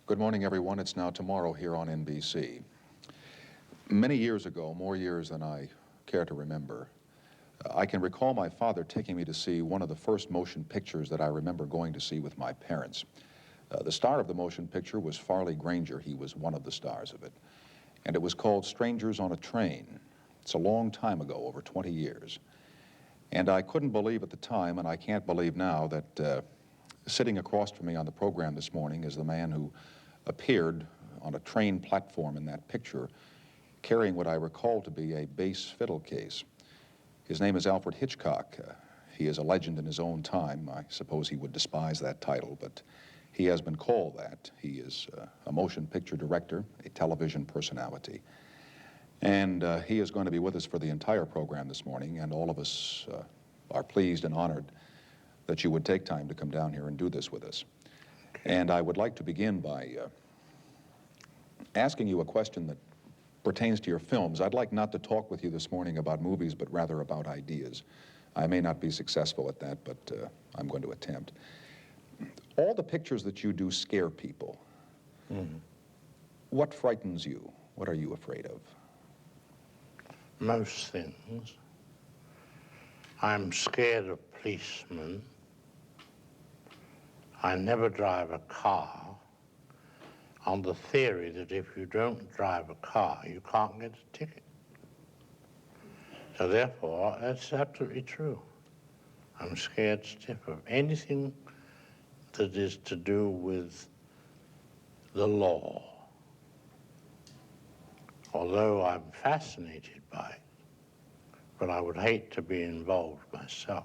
Good morning, everyone. It's now tomorrow here on NBC. Many years ago, more years than I care to remember, I can recall my father taking me to see one of the first motion pictures that I remember going to see with my parents. The star of the motion picture was Farley Granger. He was one of the stars of it. And it was called Strangers on a Train. It's a long time ago, over 20 years. And I couldn't believe at the time, and I can't believe now, that sitting across from me on the program this morning is the man who appeared on a train platform in that picture, carrying what I recall to be a bass fiddle case. His name is Alfred Hitchcock. He is a legend in his own time. I suppose he would despise that title, but he has been called that. He is a motion picture director, a television personality. And he is going to be with us for the entire program this morning, and all of us are pleased and honored that you would take time to come down here and do this with us. And I would like to begin by asking you a question that pertains to your films. I'd like not to talk with you this morning about movies, but rather about ideas. I may not be successful at that, but I'm going to attempt. All the pictures that you do scare people. Mm-hmm. What frightens you? What are you afraid of? Most things. I'm scared of policemen. I never drive a car on the theory that if you don't drive a car, you can't get a ticket. So therefore, that's absolutely true. I'm scared stiff of anything that is to do with the law. Although I'm fascinated by it, but I would hate to be involved myself.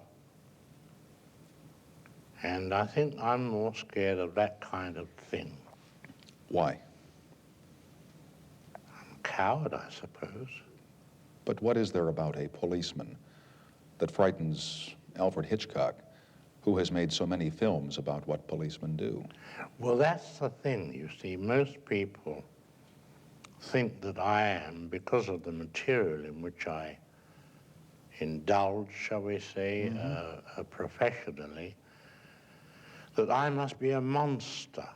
And I think I'm more scared of that kind of thing. Why? I'm a coward, I suppose. But what is there about a policeman that frightens Alfred Hitchcock, who has made so many films about what policemen do? Well, that's the thing, you see. Most people think that I am, because of the material in which I indulge, shall we say, professionally, that I must be a monster.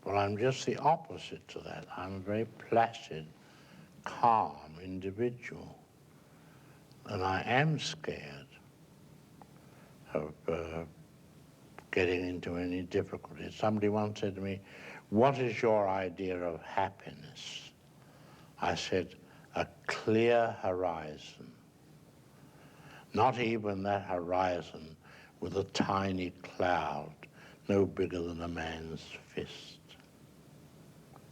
Well, I'm just the opposite to that. I'm a very placid, calm individual. And I am scared of getting into any difficulties. Somebody once said to me, "What is your idea of happiness?" I said, "A clear horizon." Not even that horizon with a tiny cloud, no bigger than a man's fist.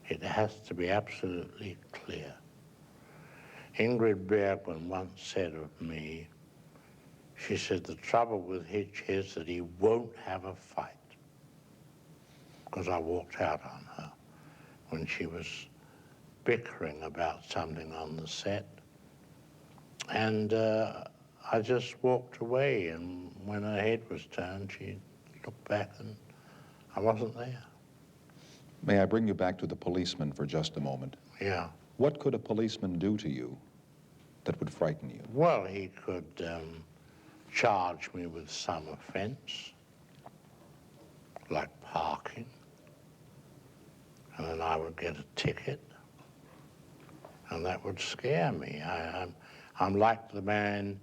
It has to be absolutely clear. Ingrid Bergman once said of me, she said, the trouble with Hitch is that he won't have a fight. Because I walked out on her when she was bickering about something on the set. And I just walked away, and when her head was turned, she looked back and I wasn't there. May I bring you back to the policeman for just a moment? Yeah. What could a policeman do to you that would frighten you? Well, he could charge me with some offense, like parking, and then I would get a ticket, and that would scare me. I'm like the man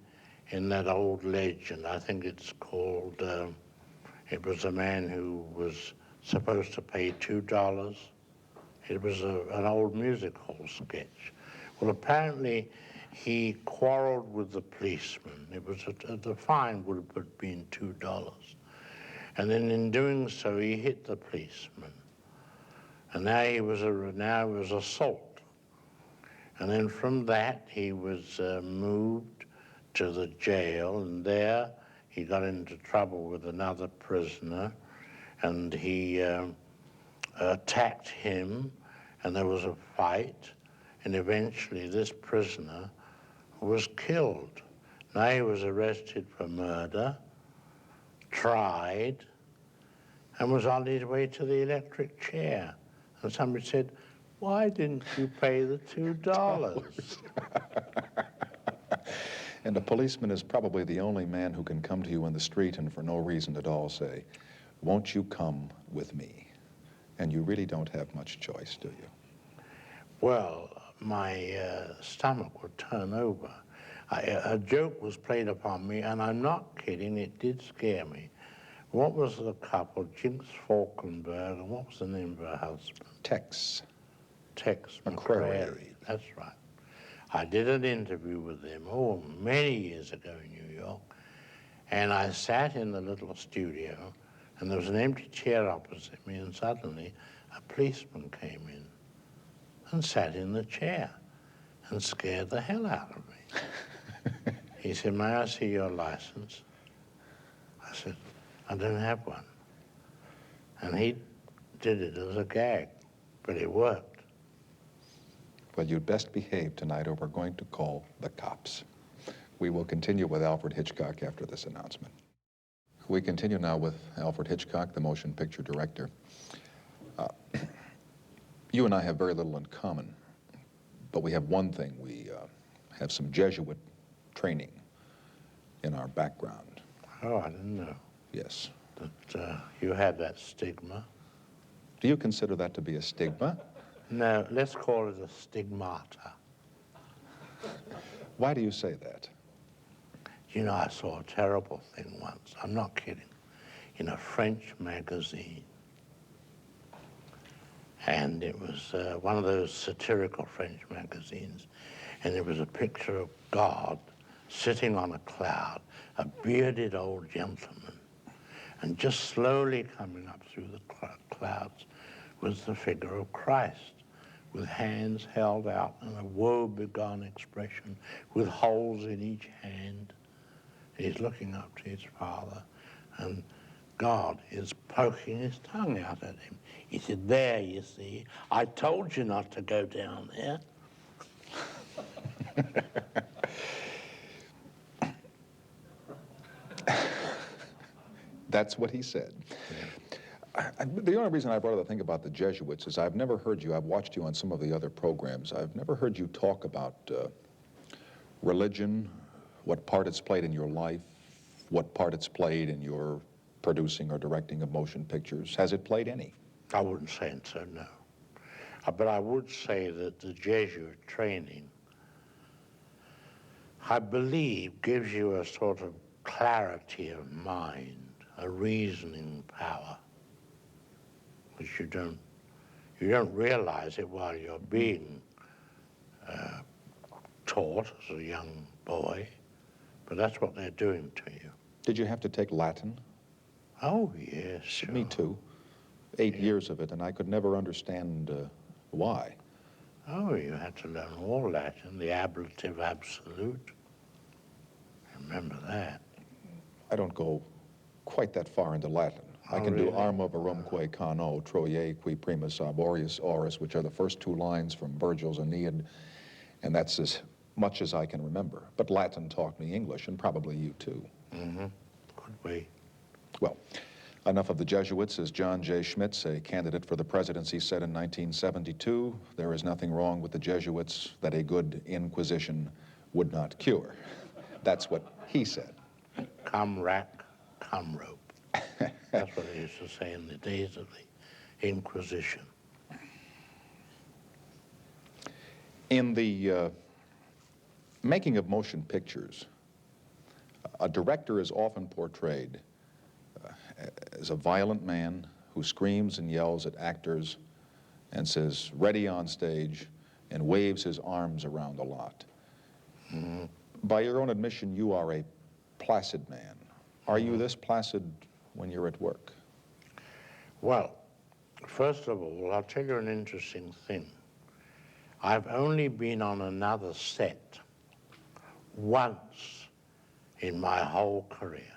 in that old legend. I think it's called, it was a man who was supposed to pay $2. It was an old music hall sketch. Well, apparently he quarreled with the policeman. It was the fine would have been $2. And then in doing so, he hit the policeman. And now it was assault. And then from that, he was moved to the jail, and there he got into trouble with another prisoner, and he attacked him, and there was a fight, and eventually this prisoner was killed. Now he was arrested for murder, tried, and was on his way to the electric chair. And somebody said, "Why didn't you pay the $2? And a policeman is probably the only man who can come to you in the street and for no reason at all say, "Won't you come with me?" And you really don't have much choice, do you? Well, my stomach would turn over. A joke was played upon me, and I'm not kidding, it did scare me. What was the couple, Jinx Falkenberg, and what was the name of her husband? Tex. Tex McCrary. McCrary, that's right. I did an interview with them, many years ago in New York, and I sat in the little studio, and there was an empty chair opposite me, and suddenly a policeman came in and sat in the chair and scared the hell out of me. He said, "May I see your license?" I said, "I don't have one." And he did it as a gag, but it worked. Well, you'd best behave tonight or we're going to call the cops. We will continue with Alfred Hitchcock after this announcement. We continue now with Alfred Hitchcock, the motion picture director. You and I have very little in common, but we have one thing. We have some Jesuit training in our background. Oh, I didn't know Yes. that you had that stigma. Do you consider that to be a stigma? No, let's call it a stigmata. Why do you say that? You know, I saw a terrible thing once, I'm not kidding, in a French magazine. And it was one of those satirical French magazines. And there was a picture of God sitting on a cloud, a bearded old gentleman. And just slowly coming up through the clouds was the figure of Christ, with hands held out and a woe-begone expression, with holes in each hand. He's looking up to his Father, and God is poking his tongue out at him. He said, "There, you see, I told you not to go down there." That's what he said. The only reason I brought up the thing about the Jesuits is I've never heard you, I've watched you on some of the other programs, I've never heard you talk about religion, what part it's played in your life, what part it's played in your producing or directing of motion pictures. Has it played any? I wouldn't say so, no. But I would say that the Jesuit training, I believe, gives you a sort of clarity of mind, a reasoning power, which you don't realize it while you're being taught as a young boy, but that's what they're doing to you. Did you have to take Latin? Oh, yes, sure. Me too. 8 years of it, and I could never understand why. Oh, you had to learn all Latin, the ablative absolute. Remember that. I don't go quite that far into Latin. I can do Arma verumque cano, Troie qui primus arborius oris, which are the first two lines from Virgil's Aeneid, and that's as much as I can remember. But Latin taught me English, and probably you too. Mm-hmm. Could be. Well, enough of the Jesuits. As John J. Schmitz, a candidate for the presidency, said in 1972, there is nothing wrong with the Jesuits that a good inquisition would not cure. That's what he said. Come rack, come rope. That's what they used to say in the days of the Inquisition. In the making of motion pictures, a director is often portrayed as a violent man who screams and yells at actors and says, "Ready on stage," and waves his arms around a lot. Mm-hmm. By your own admission, you are a placid man. Are you this placid when you're at work? Well, first of all, I'll tell you an interesting thing. I've only been on another set once in my whole career.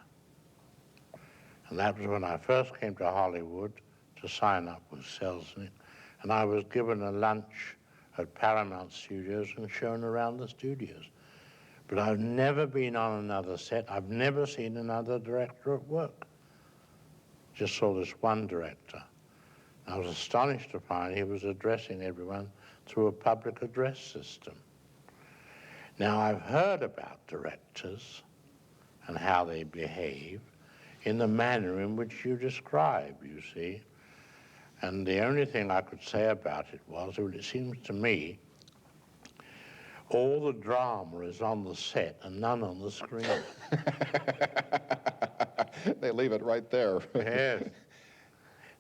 And that was when I first came to Hollywood to sign up with Selznick, and I was given a lunch at Paramount Studios and shown around the studios. But I've never been on another set. I've never seen another director at work. Just saw this one director. I was astonished to find he was addressing everyone through a public address system. Now, I've heard about directors and how they behave in the manner in which you describe, you see. And the only thing I could say about it was, well, it seems to me, all the drama is on the set and none on the screen. They leave it right there. Yes.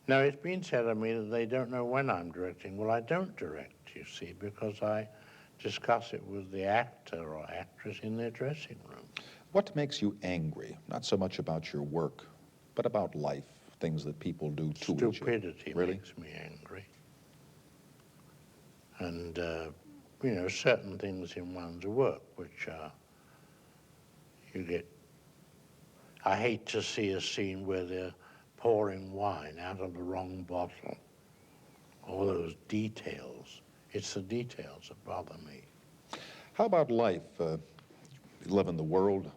Now, it's been said of me that they don't know when I'm directing. Well, I don't direct, you see, because I discuss it with the actor or actress in their dressing room. What makes you angry? Not so much about your work, but about life, things that people do to each other. Stupidity Really? makes me angry. And, you know, certain things in one's work, which you get... I hate to see a scene where they're pouring wine out of the wrong bottle. All those details. It's the details that bother me. How about life? You live in the world,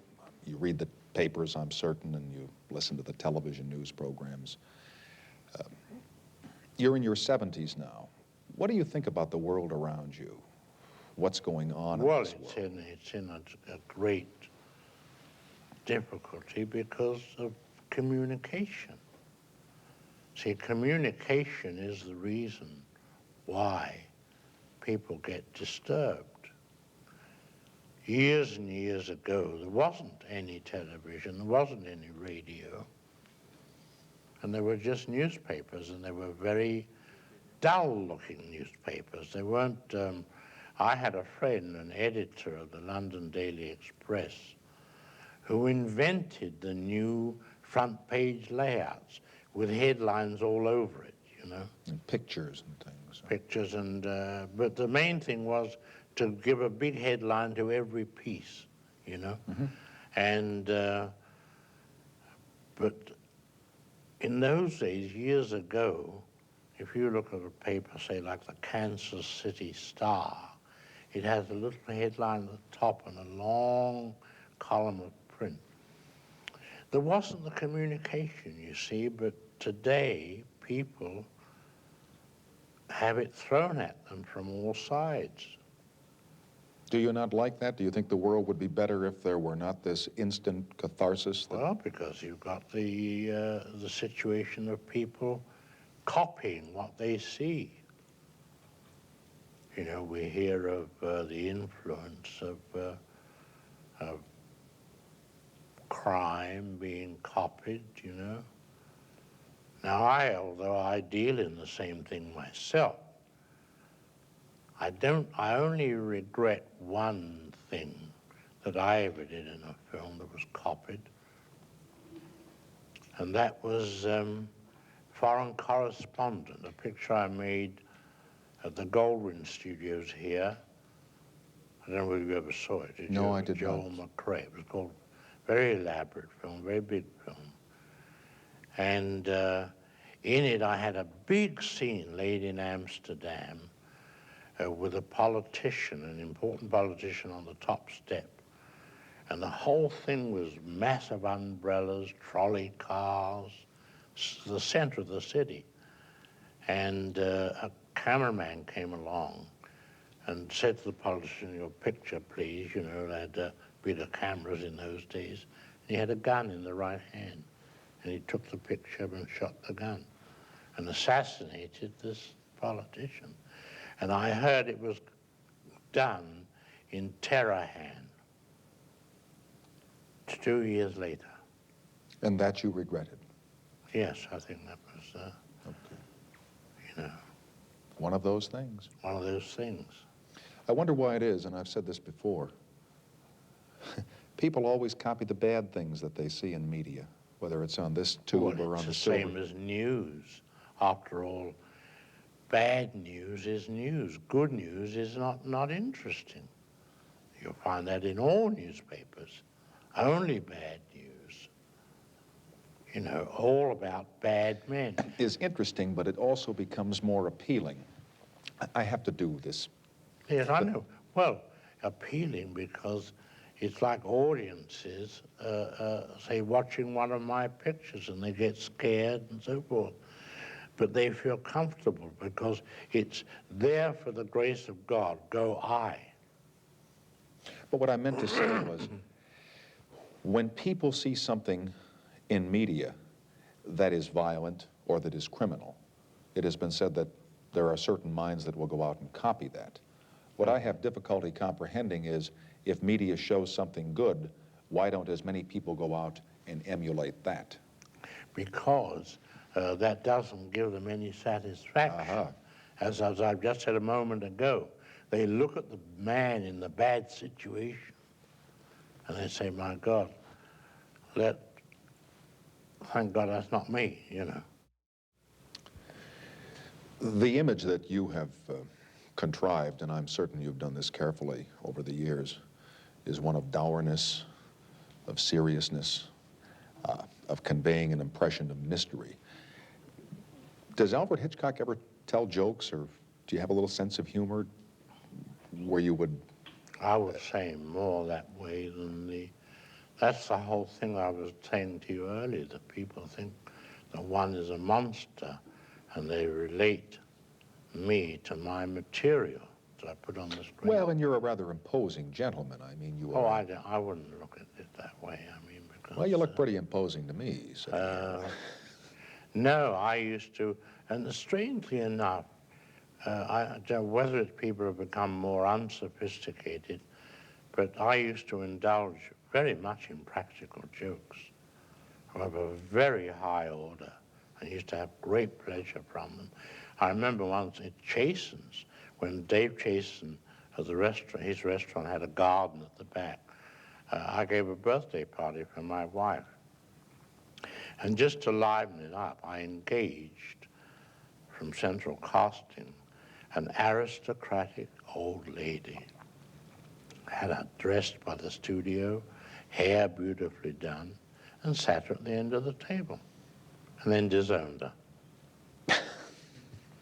you read the papers, I'm certain, and you listen to the television news programs. You're in your 70s now. What do you think about the world around you? What's going on in this world? It's in a great difficulty because of communication. See, communication is the reason why people get disturbed. Years and years ago, there wasn't any television, there wasn't any radio, and there were just newspapers, and they were very dull-looking newspapers. They weren't... I had a friend, an editor of the London Daily Express, who invented the new front-page layouts with headlines all over it, you know. And pictures and things. Pictures and... but the main thing was to give a big headline to every piece, you know. Mm-hmm. And... but in those days, years ago, if you look at a paper, say, like the Kansas City Star, it has a little headline at the top and a long column of print. There wasn't the communication, you see, but today people have it thrown at them from all sides. Do you not like that? Do you think the world would be better if there were not this instant catharsis? Well, because you've got the situation of people copying what they see. You know, we hear of the influence of crime being copied, you know. Now, although I deal in the same thing myself, I only regret one thing that I ever did in a film that was copied, and that was Foreign Correspondent, a picture I made at the Goldwyn Studios here. I don't know whether you ever saw it. No, I did not. Joel McCrae. It was called, very elaborate film, very big film. And in it, I had a big scene laid in Amsterdam with a politician, an important politician on the top step. And the whole thing was massive umbrellas, trolley cars, the center of the city. And a cameraman came along and said to the politician, "Your picture, please." You know, they had bigger cameras in those days. And he had a gun in the right hand. And he took the picture and shot the gun and assassinated this politician. And I heard it was done in Tehran 2 years later. And that you regretted? Yes, I think that was, Okay. you know, One of those things. one of those things. I wonder why it is, and I've said this before. People always copy the bad things that they see in media, whether it's on this tube or on the silver. It's the same as news. After all, bad news is news. Good news is not interesting. You'll find that in all newspapers. Only bad news. You know, all about bad men. Is interesting, but it also becomes more appealing. I have to do this. Yes, I know. Well, appealing because it's like audiences, say, watching one of my pictures and they get scared and so forth. But they feel comfortable because it's there for the grace of God, go I. But what I meant to say was, when people see something in media that is violent or that is criminal, it has been said that there are certain minds that will go out and copy that. What I have difficulty comprehending is, if media shows something good, why don't as many people go out and emulate that? Because that doesn't give them any satisfaction. As I've just said a moment ago, they look at the man in the bad situation and they say, my God, thank God that's not me, you know. The image that you have contrived, and I'm certain you've done this carefully over the years, is one of dourness, of seriousness, of conveying an impression of mystery. Does Alfred Hitchcock ever tell jokes, or do you have a little sense of humor where you would... I would say more that way than that's the whole thing I was saying to you earlier, that people think that one is a monster and they relate me to my material that I put on the screen. Well, and you're a rather imposing gentleman. I mean, you are... Oh, I wouldn't look at it that way. I mean, because... Well, you look pretty imposing to me, so... No, I used to, and strangely enough, I don't know whether it's people have become more unsophisticated, but I used to indulge very much in practical jokes of a very high order. I used to have great pleasure from them. I remember once at Chasen's, when Dave Chasen, at the restaurant, his restaurant had a garden at the back. I gave a birthday party for my wife. And just to liven it up, I engaged, from Central Casting, an aristocratic old lady. Had her dressed by the studio, hair beautifully done, and sat her at the end of the table, and then disowned her.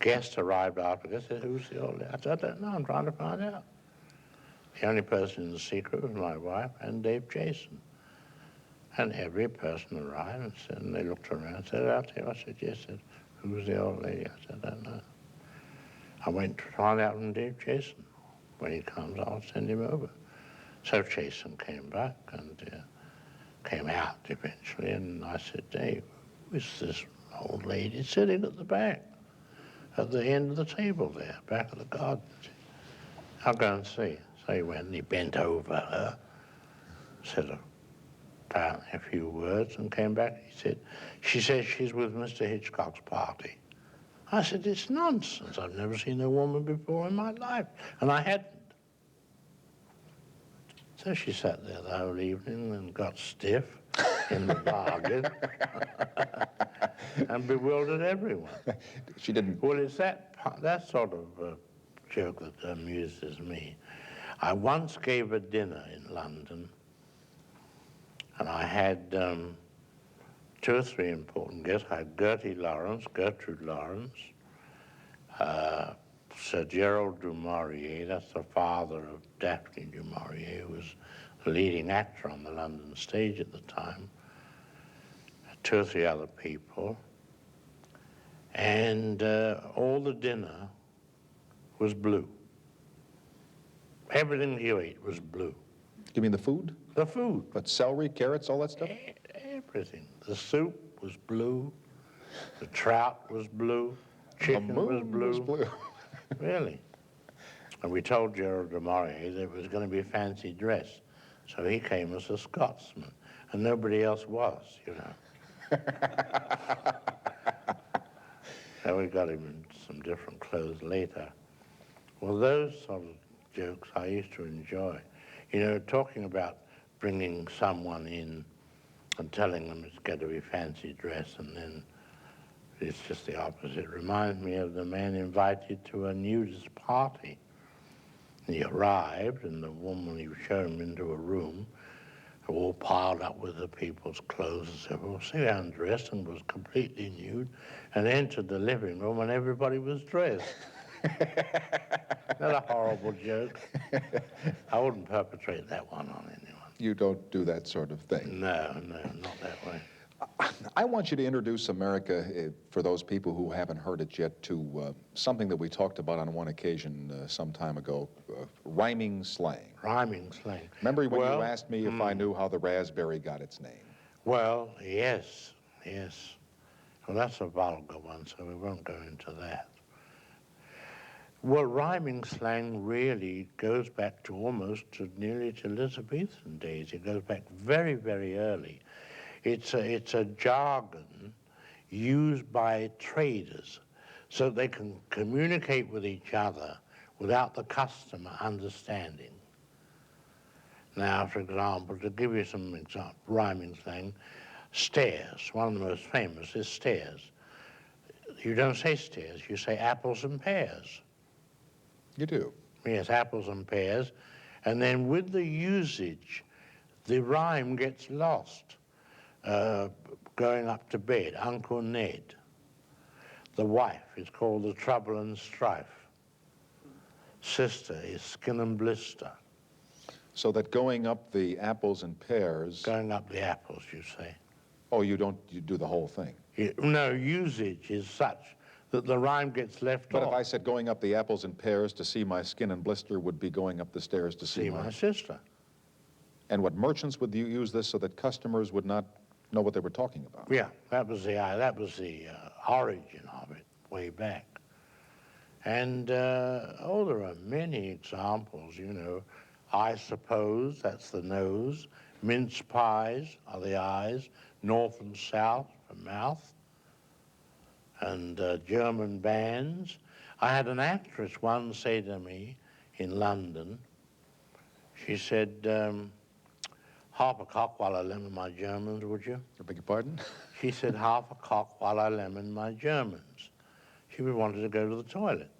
Guest arrived after, said, who's the old lady? I said, I don't know, I'm trying to find out. The only person in the secret was my wife and Dave Jason. And every person arrived and said, and they looked around and said, out there. I said, yes. I said, who's the old lady? I said, I don't know. I went to find out from Dave Jason. When he comes, I'll send him over. So Jason came back and came out eventually, and I said, Dave, who's this old lady sitting at the back, at the end of the table there, back of the garden? I'll go and see. So he went and he bent over her, said apparently a few words, and came back. He said, she says she's with Mr. Hitchcock's party. I said, it's nonsense. I've never seen a woman before in my life. And I hadn't. So she sat there the whole evening and got stiff in the bargain and bewildered everyone. She didn't... Well, it's that sort of joke that amuses me. I once gave a dinner in London, and I had 2 or 3 important guests. I had Gertrude Lawrence, Sir Gerald du Maurier, that's the father of Daphne du Maurier, who was the leading actor on the London stage at the time, 2 or 3 other people, and all the dinner was blue. Everything you ate was blue. You mean the food? The food. But celery, carrots, all that stuff? Everything. The soup was blue, the trout was blue, chicken was blue. Really. And we told Gerald du Maurier that it was going to be a fancy dress. So he came as a Scotsman, and nobody else was, you know. So we got him in some different clothes later. Well, those sort of jokes I used to enjoy. You know, talking about bringing someone in and telling them it's got to be fancy dress, and then it's just the opposite. It reminds me of the man invited to a nudist party. He arrived, and the woman, he showed him into a room, all piled up with the people's clothes, and said, well, see, I undressed and was completely nude, and entered the living room, and everybody was dressed. Isn't that a horrible joke? I wouldn't perpetrate that one on anyone. You don't do that sort of thing. No, not that way. I want you to introduce America, for those people who haven't heard it yet, to something that we talked about on one occasion some time ago, rhyming slang. Rhyming slang. Remember when you asked me if I knew how the raspberry got its name? Well, yes. Well, that's a vulgar one, so we won't go into that. Well, rhyming slang really goes back to almost nearly to Elizabethan days. It goes back very, very early. It's a jargon used by traders so they can communicate with each other without the customer understanding. Now, for example, to give you some rhyming slang, stairs, one of the most famous is stairs. You don't say stairs, you say apples and pears. You do? Yes, apples and pears. And then with the usage, the rhyme gets lost. Going up to bed, Uncle Ned. The wife is called the trouble and strife. Sister is skin and blister. So that going up the apples and pears... Going up the apples, you say. Oh, you do the whole thing? No, usage is such that the rhyme gets left off. But if I said going up the apples and pears to see my skin and blister would be going up the stairs to see my sister. And what merchants would use this so that customers would not know what they were talking about? Yeah, that was the origin of it way back. And, there are many examples, you know. I suppose, that's the nose. Mince pies are the eyes. North and south for mouth. And German bands. I had an actress once say to me in London, she said, half a cock while I lemon my Germans, would you? I beg your pardon? She said, half a cock while I lemon my Germans. She wanted to go to the toilet,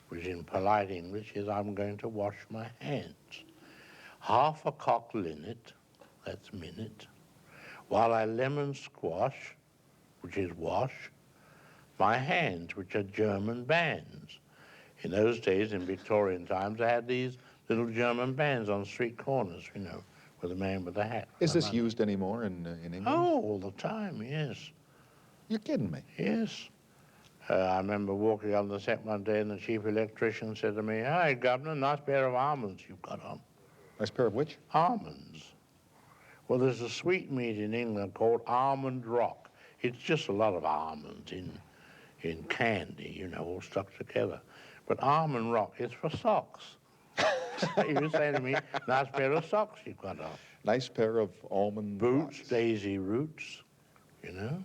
which in polite English is, I'm going to wash my hands. Half a cock linnet, that's minute, while I lemon squash, which is wash, my hands, which are German bands. In those days, in Victorian times, I had these little German bands on street corners, you know, with a man with a hat. Is this used anymore in England? Oh, all the time, yes. You're kidding me? Yes. I remember walking on the set one day and the chief electrician said to me, "Hi, Governor, nice pair of almonds you've got on." Nice pair of which? Almonds. Well, there's a sweetmeat in England called Almond Rock. It's just a lot of almonds in candy, you know, all stuck together. But Almond Rock is for socks. So you say to me, nice pair of socks you've got on. Nice pair of almond boots, rocks. daisy roots, you know.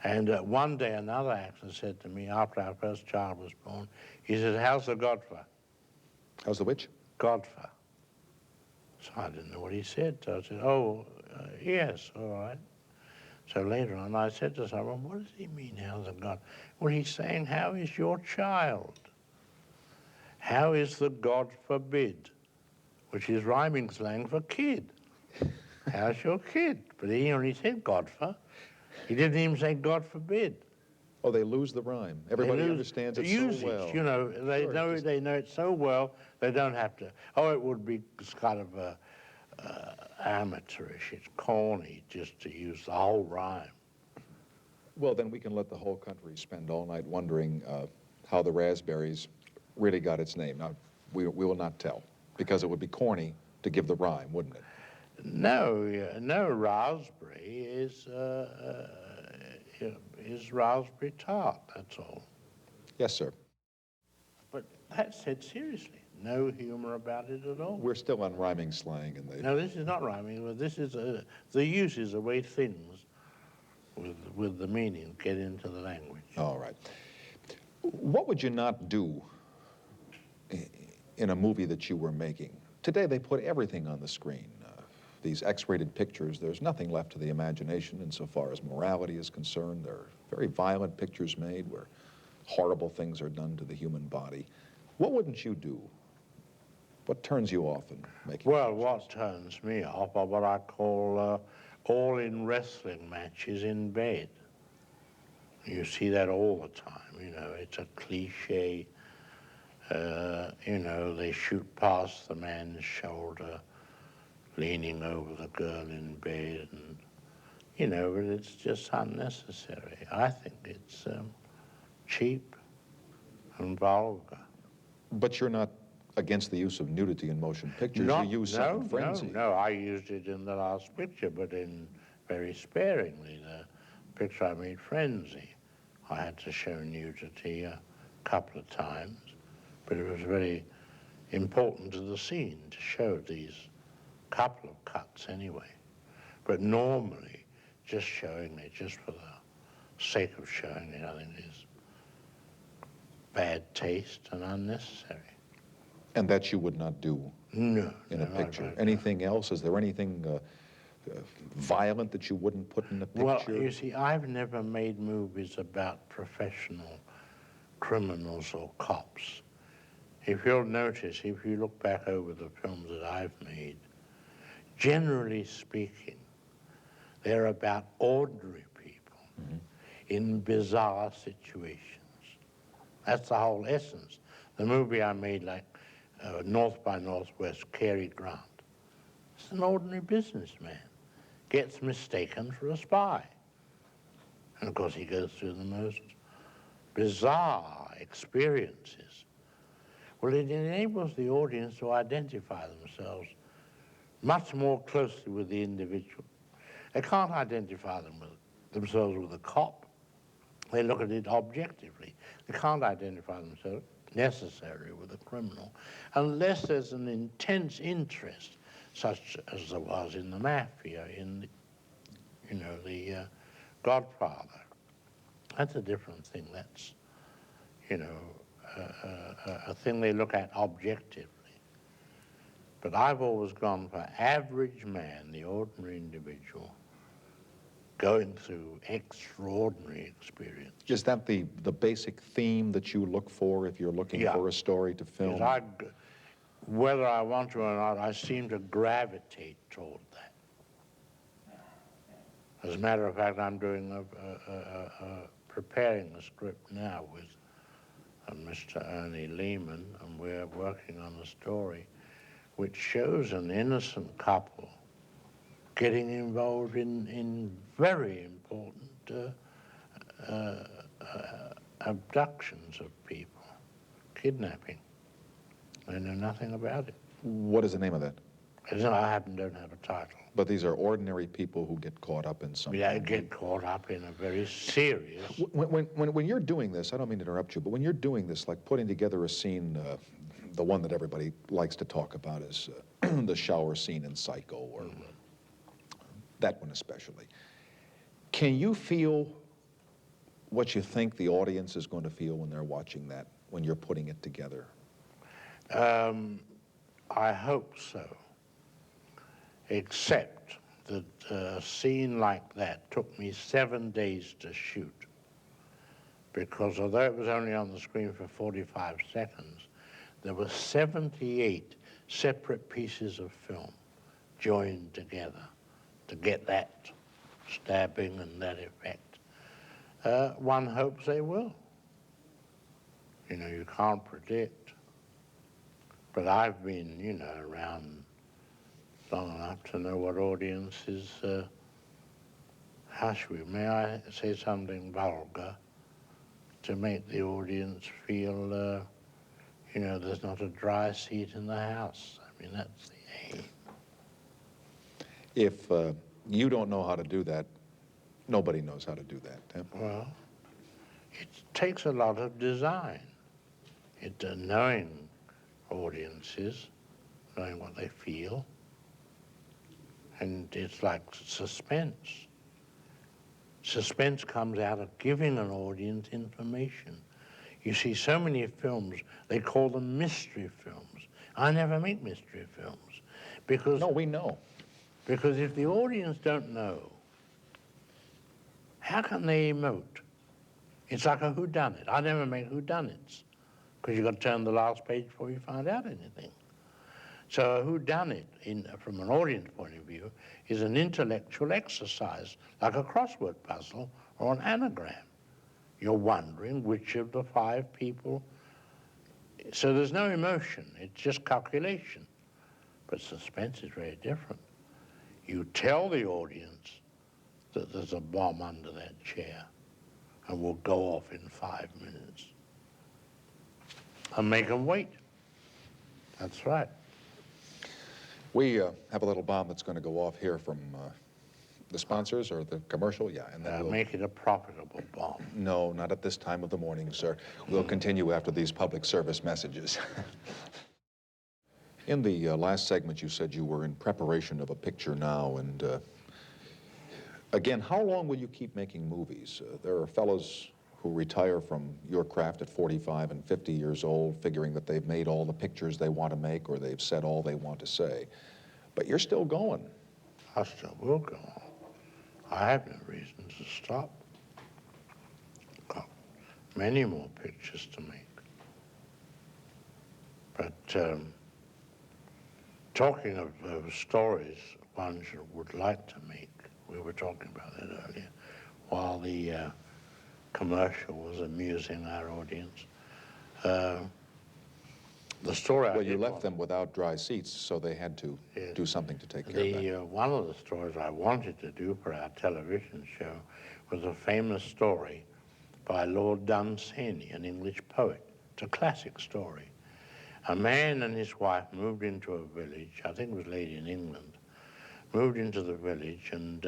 And one day another actor said to me after our first child was born, he said, how's the Godfer? How's the which? Godfer. So I didn't know what he said. So I said, oh, yes, all right. So later on I said to someone, what does he mean, how's the God? Well, he's saying, how is your child? How is the God forbid? Which is rhyming slang for kid. How's your kid? But he only said Godfer. He didn't even say God forbid. Oh, they lose the rhyme. Everybody understands it usage, so well. You know, they know it so well, they don't have to. Oh, it would be kind of amateurish. It's corny just to use the whole rhyme. Well, then we can let the whole country spend all night wondering how the raspberries really got its name. Now, we will not tell, because it would be corny to give the rhyme, wouldn't it? No, no raspberry is raspberry tart, that's all. Yes, sir. But that's said seriously. No humor about it at all. We're still on rhyming slang. No, this is not rhyming. But this is the use is the way things with the meaning get into the language. All right. What would you not do in a movie that you were making? Today they put everything on the screen. These X-rated pictures, there's nothing left to the imagination insofar as morality is concerned. There are very violent pictures made where horrible things are done to the human body. What wouldn't you do? What turns you off in making Well, pictures? what turns me off are what I call all-in wrestling matches in bed. You see that all the time, you know, it's a cliche. You know, they shoot past the man's shoulder, leaning over the girl in bed, and, you know, but it's just unnecessary. I think it's cheap and vulgar. But you're not against the use of nudity in motion pictures. You use it in frenzy. No, I used it in the last picture, but very sparingly. The picture I made, Frenzy, I had to show nudity a couple of times, but it was very important to the scene to show these couple of cuts anyway. But normally, just showing it just for the sake of showing it, I think is bad taste and unnecessary. And that you would not do No, in no, a picture. not Anything else? Is there anything violent that you wouldn't put in a picture? Well, you see, I've never made movies about professional criminals or cops. If you'll notice, if you look back over the films that I've made, generally speaking, they're about ordinary people in bizarre situations. That's the whole essence. The movie I made, like North by Northwest, Cary Grant, it's an ordinary businessman, gets mistaken for a spy. And of course he goes through the most bizarre experiences. Well, it enables the audience to identify themselves much more closely with the individual. They can't identify themselves with a cop. They look at it objectively. They can't identify themselves necessarily with a criminal unless there's an intense interest, such as there was in the mafia, in the Godfather. That's a different thing. That's, a thing they look at objectively. But I've always gone for average man, the ordinary individual, going through extraordinary experience. Is that the basic theme that you look for if you're looking for a story to film? Whether I want to or not, I seem to gravitate toward that. As a matter of fact, I'm doing preparing a script now with Mr. Ernie Lehman, and we're working on a story which shows an innocent couple getting involved in very important abductions of people, kidnapping. They know nothing about it. What is the name of that? I don't have a title. But these are ordinary people who get caught up in something. Yeah, get caught up in a very serious... When you're doing this, I don't mean to interrupt you, but when you're doing this, like putting together a scene, the one that everybody likes to talk about is the shower scene in Psycho, or that one especially. Can you feel what you think the audience is going to feel when they're watching that, when you're putting it together? I hope so, except that a scene like that took me 7 days to shoot, because although it was only on the screen for 45 seconds, there were 78 separate pieces of film joined together to get that stabbing and that effect. One hopes they will. You can't predict. But I've been, around long enough to know what audiences, may I say something vulgar, to make the audience feel, there's not a dry seat in the house. I mean, that's the aim. If you don't know how to do that, nobody knows how to do that. Huh? Well, it takes a lot of design. Knowing audiences, knowing what they feel, and it's like suspense. Suspense comes out of giving an audience information. You see so many films, they call them mystery films. I never make mystery films because... No, we know. Because if the audience don't know, how can they emote? It's like a whodunit. I never make whodunits, because you've got to turn the last page before you find out anything. So a whodunit, from an audience point of view, is an intellectual exercise, like a crossword puzzle or an anagram. You're wondering which of the 5 people... So there's no emotion, it's just calculation. But suspense is very different. You tell the audience that there's a bomb under that chair and will go off in 5 minutes. And make them wait. That's right. We have a little bomb that's going to go off here from the sponsors or the commercial? Yeah, and then we'll... Make it a profitable bomb. No, not at this time of the morning, sir. We'll continue after these public service messages. In the last segment, you said you were in preparation of a picture now, and again, how long will you keep making movies? There are fellows who retire from your craft at 45 and 50 years old, figuring that they've made all the pictures they want to make or they've said all they want to say. But you're still going. I still will go on. I have no reason to stop. Got many more pictures to make. But talking of stories one would like to make, we were talking about that earlier, while the commercial was amusing our audience. The story Well, you left them without dry seats, so they had to do something to take care of that. One of the stories I wanted to do for our television show was a famous story by Lord Dunsany, an English poet. It's a classic story. A man and his wife moved into a village, I think it was late in England, moved into the village, and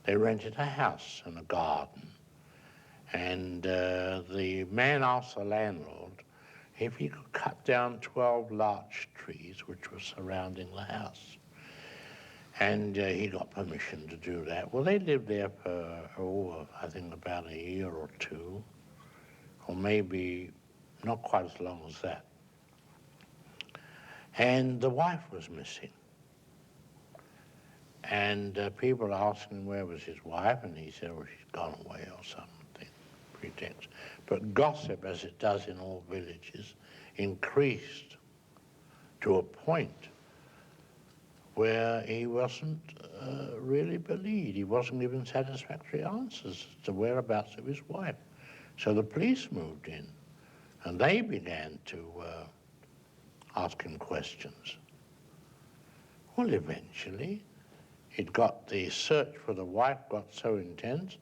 they rented a house and a garden. And the man asked the landlord if he could cut down 12 larch trees which were surrounding the house. And he got permission to do that. Well, they lived there for, I think about a year or two, or maybe not quite as long as that. And the wife was missing. And people were asking where was his wife, and he said, well, she's gone away or something, pretext. But gossip, as it does in all villages, increased to a point where he wasn't really believed. He wasn't given satisfactory answers to the whereabouts of his wife. So the police moved in, and they began to ask him questions. Well, eventually, the search for the wife got so intense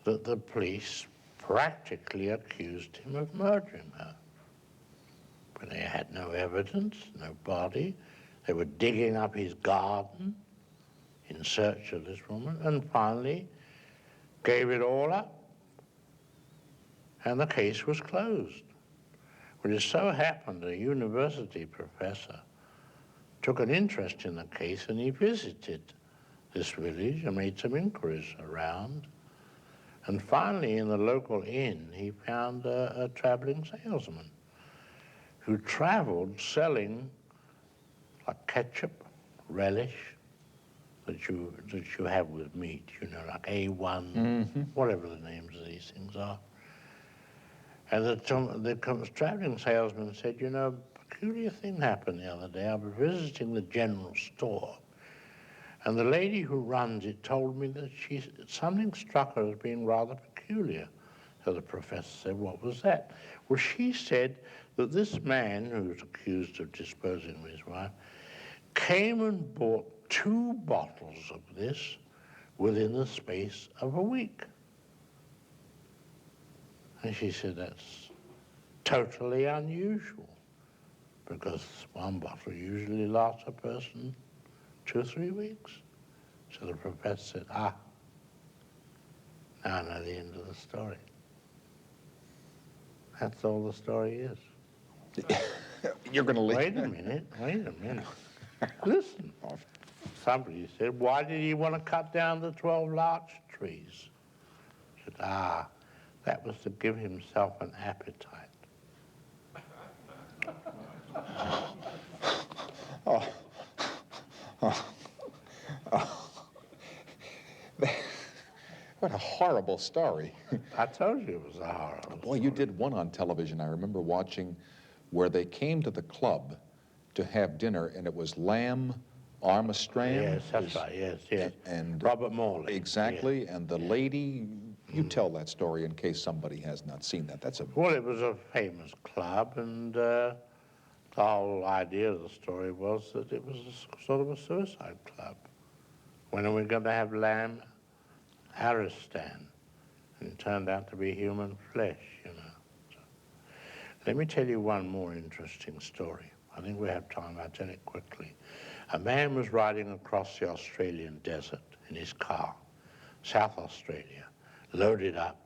that the police practically accused him of murdering her. But they had no evidence, no body. They were digging up his garden in search of this woman, and finally gave it all up. And the case was closed. But it so happened a university professor took an interest in the case, and he visited this village and made some inquiries around. And finally, in the local inn, he found a traveling salesman who traveled selling like ketchup, relish, that you have with meat, you know, like A1, whatever the names of these things are. And the traveling salesman said, you know, a peculiar thing happened the other day. I was visiting the general store, and the lady who runs it told me that something struck her as being rather peculiar. So the professor said, what was that? Well, she said that this man, who was accused of disposing of his wife, came and bought 2 bottles of this within the space of a week. And she said, that's totally unusual, because 1 bottle usually lasts a person 2 or 3 weeks. So the professor said, now I know the end of the story. That's all the story is. You're going to leave. Wait a minute. Listen. Somebody said, why did he want to cut down the 12 larch trees? I said, that was to give himself an appetite. What a horrible story. I told you it was a horrible Boy, you did one on television I remember watching where they came to the club to have dinner, and it was lamb armistram. Yes, that's right, yes. And Robert Morley. Exactly, yes. And the lady, you tell that story in case somebody has not seen that. Well, it was a famous club, and the whole idea of the story was that it was sort of a suicide club. When are we going to have lamb aristan? And it turned out to be human flesh, you know. So, let me tell you one more interesting story. I think we have time. I'll tell it quickly. A man was riding across the Australian desert. in his car, South Australia, loaded up,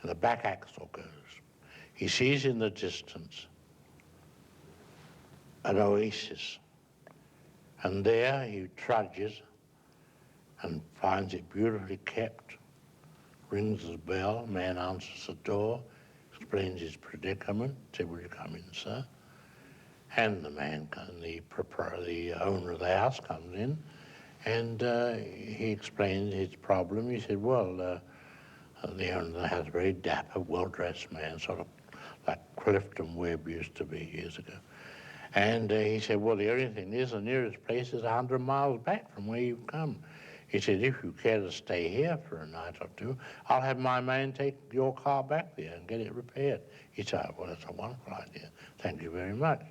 and the back axle goes. He sees in the distance an oasis, and there he trudges and finds it beautifully kept, rings the bell, man answers the door, explains his predicament, said, "Will you come in, sir?" And the man, the owner of the house comes in, and he explained his problem. He said, well, the owner of the house, a very dapper, well-dressed man, sort of like Clifton Webb used to be years ago. And he said, well, the only thing is the nearest place is 100 miles back from where you've come. He said, if you care to stay here for a night or two, I'll have my man take your car back there and get it repaired. He said, well, that's a wonderful idea. Thank you very much.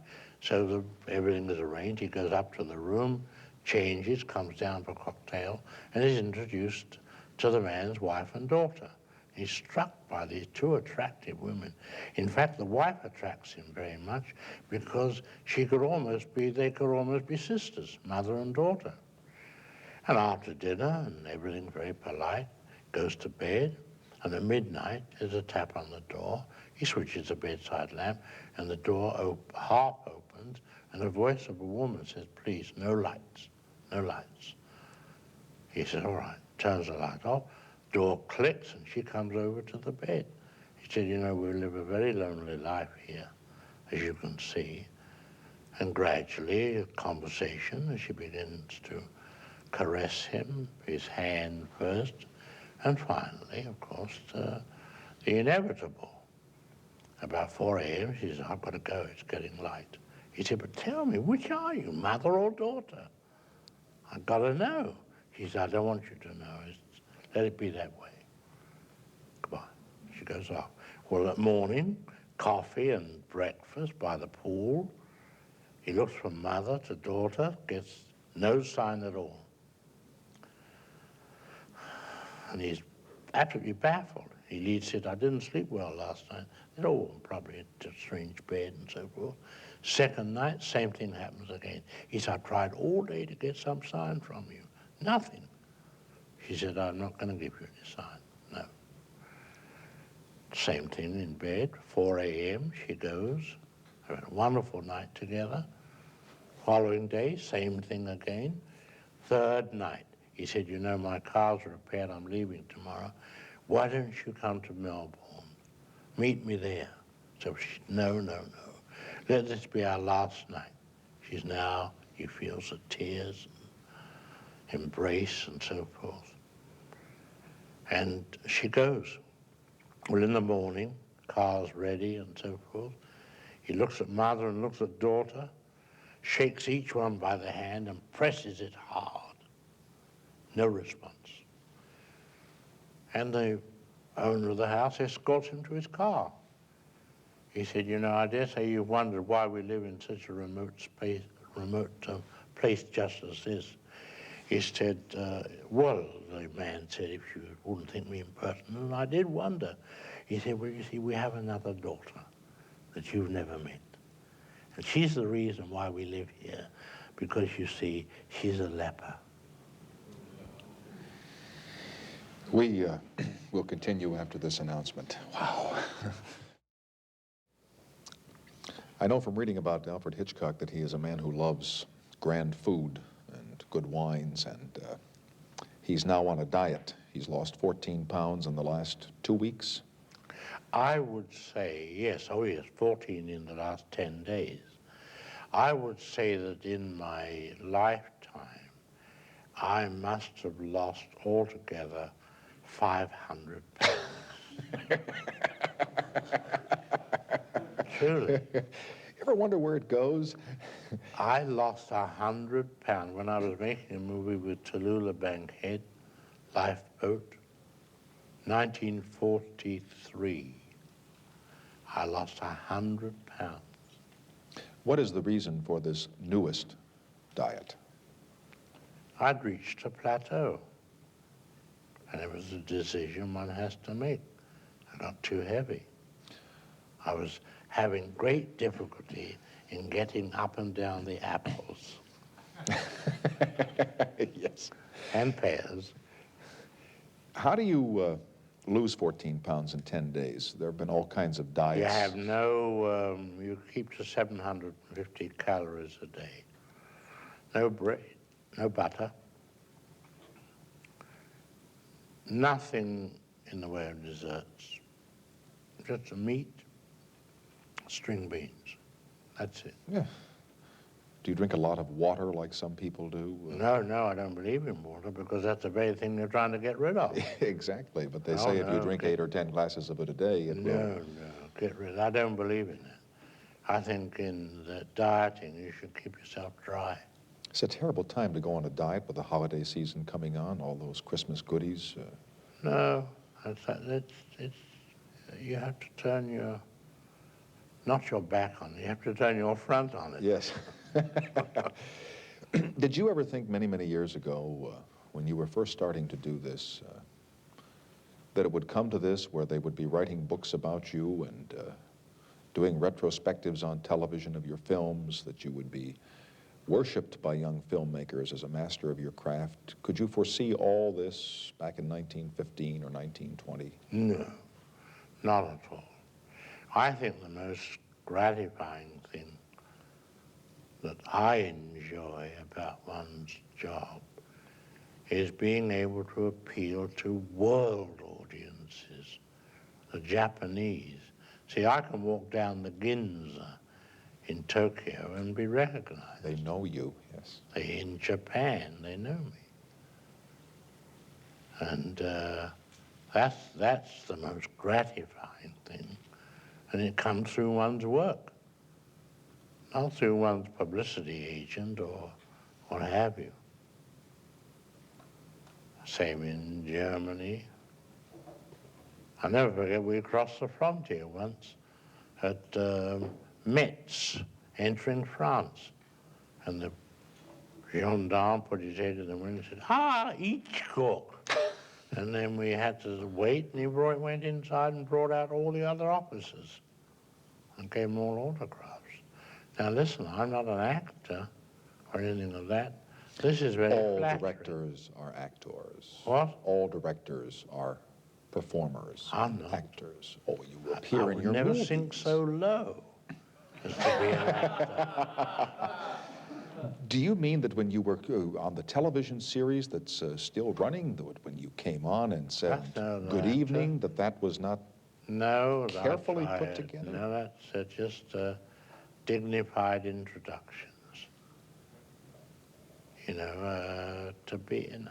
So everything is arranged. He goes up to the room, changes, comes down for a cocktail, and is introduced to the man's wife and daughter. He's struck by these two attractive women. In fact, the wife attracts him very much because they could almost be sisters, mother and daughter. And after dinner, and everything very polite, goes to bed, and at midnight there's a tap on the door. He switches the bedside lamp, and the door half opens, and the voice of a woman says, please, no lights, no lights. He says, all right, turns the light off, door clicks, and she comes over to the bed. He said, you know, we live a very lonely life here, as you can see. And gradually, a conversation, as she begins to caress him, his hand first, and finally, of course, the inevitable. About 4 a.m., she said, I've got to go, it's getting light. He said, but tell me, which are you, mother or daughter? I've got to know. She said, I don't want you to know. Let it be that way. Goodbye. She goes off. Well, that morning, coffee and breakfast by the pool. He looks from mother to daughter, gets no sign at all. And he's absolutely baffled. He leads it, I didn't sleep well last night. They're all probably a strange bed and so forth. Second night, same thing happens again. He said, I've tried all day to get some sign from you. Nothing. She said, I'm not going to give you any sign. No. Same thing in bed, 4 a.m., she goes. Have a wonderful night together. Following day, same thing again. Third night, he said, you know, my car's repaired, I'm leaving tomorrow. Why don't you come to Melbourne? Meet me there. So she, no, no, no. Let this be our last night. She's now, he feels the tears, and embrace and so forth. And she goes. Well, in the morning, car's ready and so forth. He looks at mother and looks at daughter, shakes each one by the hand and presses it hard. No response. And the owner of the house escorts him to his car. He said, you know, I dare say you've wondered why we live in such a remote place just as this. He said, well, the man said, if you wouldn't think me impertinent, and I did wonder. He said, well, you see, we have another daughter that you've never met. And she's the reason why we live here, because, you see, she's a leper. We will continue after this announcement. Wow. I know from reading about Alfred Hitchcock that he is a man who loves grand food and good wines, and he's now on a diet. He's lost 14 pounds in the last 2 weeks. I would say, yes, 14 in the last 10 days. I would say that in my lifetime, I must have lost altogether 500 pounds. Truly. You ever wonder where it goes? I lost 100 pounds when I was making a movie with Tallulah Bankhead, Lifeboat, 1943. I lost 100 pounds. What is the reason for this newest diet? I'd reached a plateau. And it was a decision one has to make. I got too heavy. I was having great difficulty in getting up and down the apples. Yes. and pears. How do you lose 14 pounds in 10 days? There have been all kinds of diets. You have no, you keep to 750 calories a day. No bread, no butter, nothing in the way of desserts. Just meat, string beans. That's it. Yeah. Do you drink a lot of water like some people do? No, I don't believe in water because that's the very thing they're trying to get rid of. Exactly, but they Oh, say if you no, drink 8 or 10 glasses of it a day, it will. No, get rid. I don't believe in that. I think in the dieting, you should keep yourself dry. It's a terrible time to go on a diet with the holiday season coming on, all those Christmas goodies. No, you have to turn not your back on it, you have to turn your front on it. Yes. Did you ever think many, many years ago, when you were first starting to do this, that it would come to this where they would be writing books about you and doing retrospectives on television of your films, that you would be worshipped by young filmmakers as a master of your craft? Could you foresee all this back in 1915 or 1920? No, not at all. I think the most gratifying thing that I enjoy about one's job is being able to appeal to world audiences, the Japanese. See, I can walk down the Ginza in Tokyo and be recognized. They know you, yes. In Japan, they know me. And that's the most gratifying thing. And it comes through one's work, not through one's publicity agent or what have you. Same in Germany. I'll never forget, we crossed the frontier once at Metz, entering France. And the gendarme put his head in the window and said, "Ah, Hitchcock." And then we had to wait, and he went inside and brought out all the other officers and gave them all autographs. Now listen, I'm not an actor or anything like that. This is very All flattering. directors are actors. What? All directors are performers, I'm not. actors. Oh, you appear I in would your never movies. sink so low as to be an actor. Do you mean that when you were on the television series that's still running, that when you came on and said That's not good an evening, that was not No, carefully put together? No, that's just dignified introductions. You know, to be an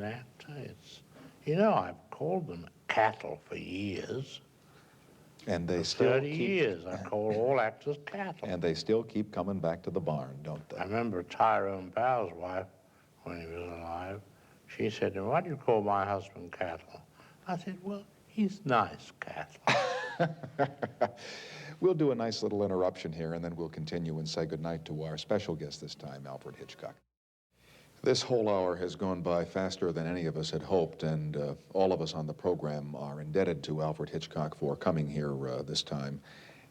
actor, it's, you know, I've called them cattle for years. And they For still 30 keep, years, I call all actors cattle. and they still keep coming back to the barn, don't they? I remember Tyrone Power's wife, when he was alive, she said to me, "Why do you call my husband cattle?" I said, "Well, he's nice cattle." We'll do a nice little interruption here, and then we'll continue and say goodnight to our special guest this time, Alfred Hitchcock. This whole hour has gone by faster than any of us had hoped, and all of us on the program are indebted to Alfred Hitchcock for coming here this time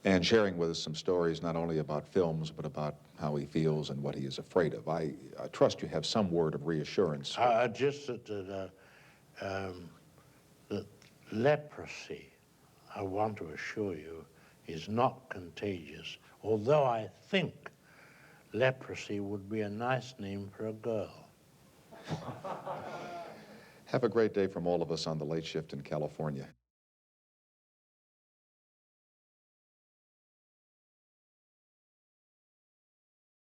and sharing with us some stories not only about films, but about how he feels and what he is afraid of. I trust you have some word of reassurance. Just that leprosy, I want to assure you, is not contagious, although I think leprosy would be a nice name for a girl. Have a great day from all of us on the late shift in California.